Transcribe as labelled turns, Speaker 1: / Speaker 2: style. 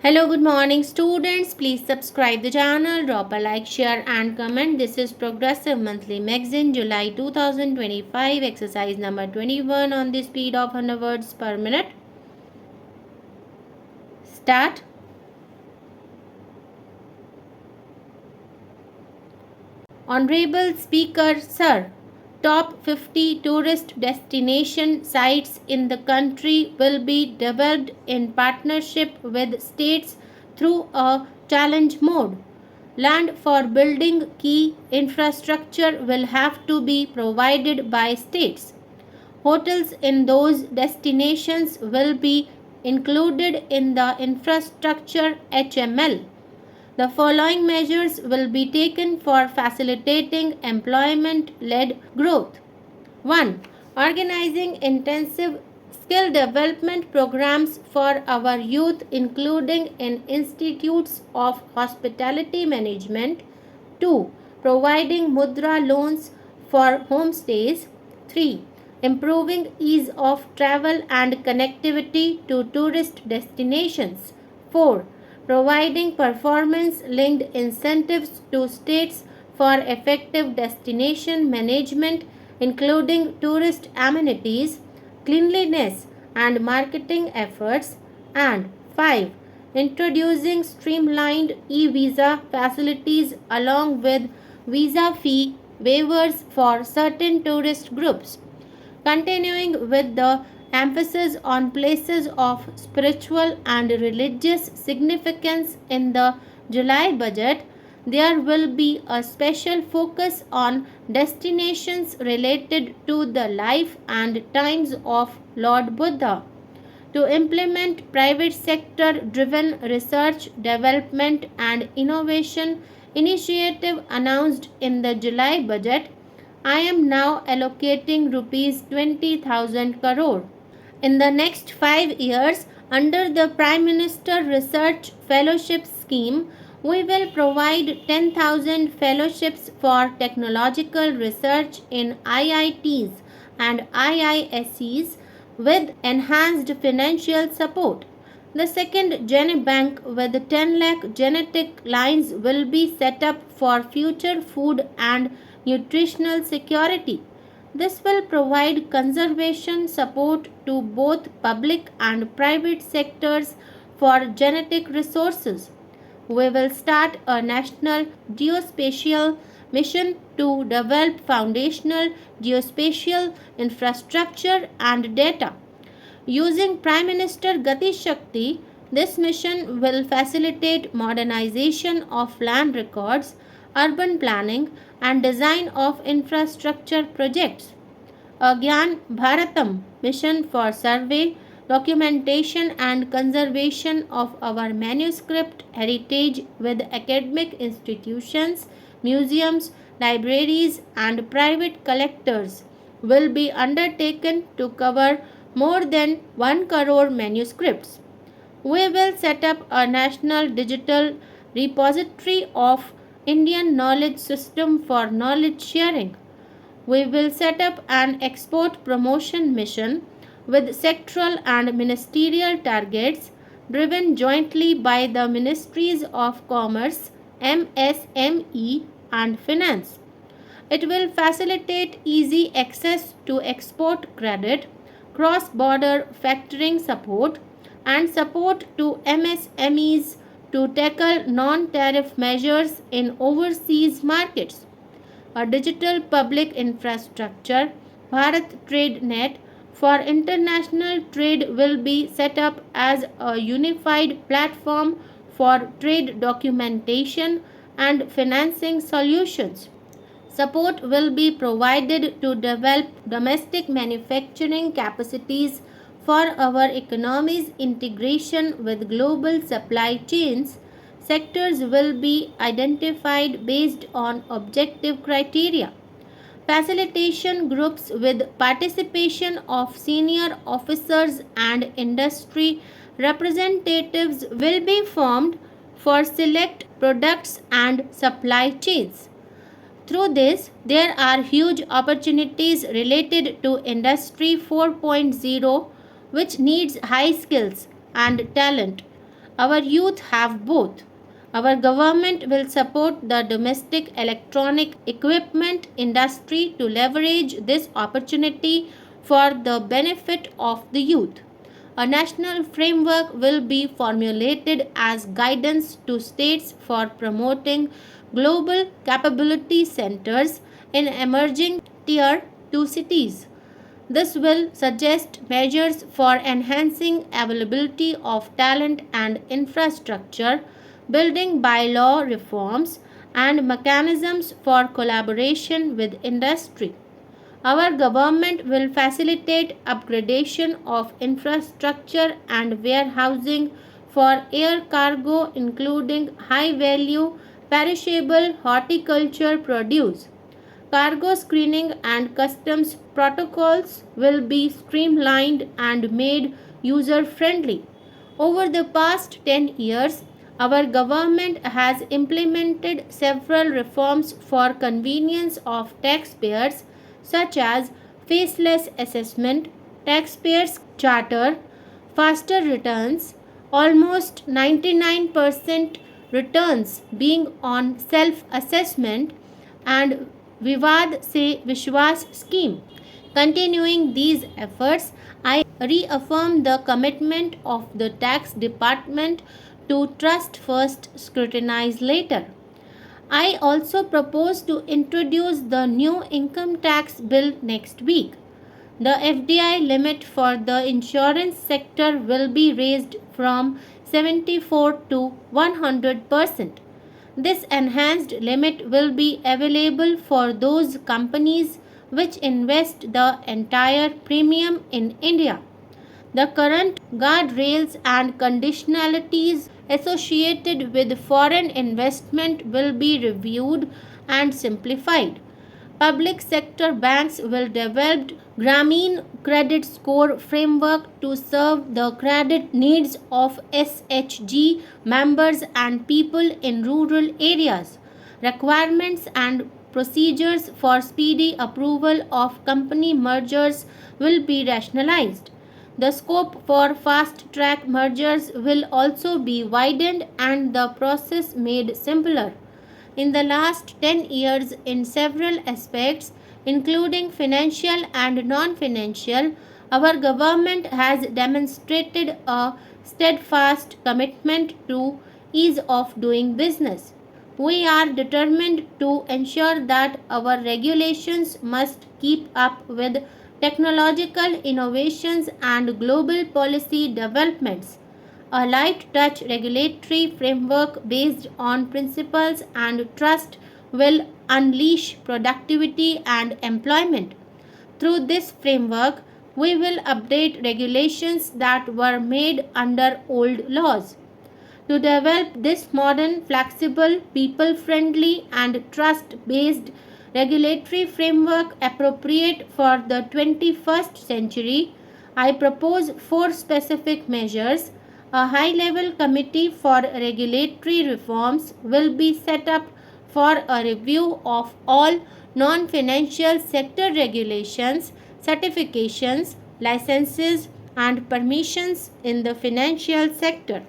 Speaker 1: Hello, good morning students. Please subscribe the channel, drop a like, share and comment. This is Progressive Monthly Magazine, July 2025, exercise number 21 on the speed of 100 words per minute. Start. Honorable Speaker, Sir, top 50 tourist destination sites in the country will be developed in partnership with states through a challenge mode. Land for building key infrastructure will have to be provided by states. Hotels in those destinations will be included in the infrastructure HML. The following measures will be taken for facilitating employment-led growth. 1. Organizing intensive skill development programs for our youth, including in institutes of hospitality management. 2. Providing mudra loans for homestays. 3. Improving ease of travel and connectivity to tourist destinations. 4. Providing performance linked incentives to states for effective destination management, including tourist amenities, cleanliness, and marketing efforts. And 5. Introducing streamlined e-visa facilities along with visa fee waivers for certain tourist groups. Continuing with the emphasis on places of spiritual and religious significance in the July budget, there will be a special focus on destinations related to the life and times of Lord Buddha. To implement private sector driven research, development, and innovation initiative announced in the July budget, I am now allocating rupees 20,000 crore. In the next 5 years, under the Prime Minister Research Fellowship Scheme, we will provide 10,000 fellowships for technological research in IITs and IISCs with enhanced financial support. The second Gen Bank with 10 lakh genetic lines will be set up for future food and nutritional security. This will provide conservation support to both public and private sectors for genetic resources. We will start a national geospatial mission to develop foundational geospatial infrastructure and data. Using Prime Minister Gati Shakti, this mission will facilitate modernization of land records, urban planning, and design of infrastructure projects. A Gyan Bharatam mission for survey, documentation, and conservation of our manuscript heritage with academic institutions, museums, libraries, and private collectors will be undertaken to cover more than 1 crore manuscripts. We will set up a national digital repository of Indian knowledge system for knowledge sharing. We will set up an export promotion mission with sectoral and ministerial targets driven jointly by the Ministries of Commerce, MSME, and Finance. It will facilitate easy access to export credit, cross border factoring support, and support to MSMEs to tackle non tariff measures in overseas markets. A digital public infrastructure, Bharat Trade Net, for international trade will be set up as a unified platform for trade documentation and financing solutions. Support will be provided to develop domestic manufacturing capacities for our economy's integration with global supply chains. Sectors will be identified based on objective criteria. Facilitation groups with participation of senior officers and industry representatives will be formed for select products and supply chains. Through this, there are huge opportunities related to Industry 4.0, which needs high skills and talent. Our youth have both. Our government will support the domestic electronic equipment industry to leverage this opportunity for the benefit of the youth. A national framework will be formulated as guidance to states for promoting global capability centers in emerging tier 2 cities. This will suggest measures for enhancing availability of talent and infrastructure, building bylaw reforms, and mechanisms for collaboration with industry. Our government will facilitate upgradation of infrastructure and warehousing for air cargo, including high value perishable horticulture produce. Cargo screening and customs protocols will be streamlined and made user friendly. Over the past 10 years, our government has implemented several reforms for convenience of taxpayers, such as faceless assessment, taxpayers charter, faster returns, almost 99% returns being on self assessment, and Vivad Se Vishwas scheme. Continuing these efforts, I reaffirm the commitment of the tax department to trust first, scrutinize later. I also propose to introduce the new income tax bill next week. The FDI limit for the insurance sector will be raised from 74 to 100%. This enhanced limit will be available for those companies which invest the entire premium in India. The current guardrails and conditionalities associated with foreign investment will be reviewed and simplified. Public sector banks will develop Grameen credit score framework to serve the credit needs of SHG members and people in rural areas. Requirements and procedures for speedy approval of company mergers will be rationalized. The scope for fast track mergers will also be widened and the process made simpler. In the last 10 years, in several aspects, including financial and non financial, our government has demonstrated a steadfast commitment to ease of doing business. We are determined to ensure that our regulations must keep up with technological innovations and global policy developments. A light touch regulatory framework based on principles and trust will unleash productivity and employment. Through this framework, we will update regulations that were made under old laws. To develop this modern, flexible, people friendly, and trust based regulatory framework appropriate for the 21st century, I propose four specific measures. A high level committee for regulatory reforms will be set up for a review of all non financial sector regulations, certifications, licenses, and permissions in the financial sector.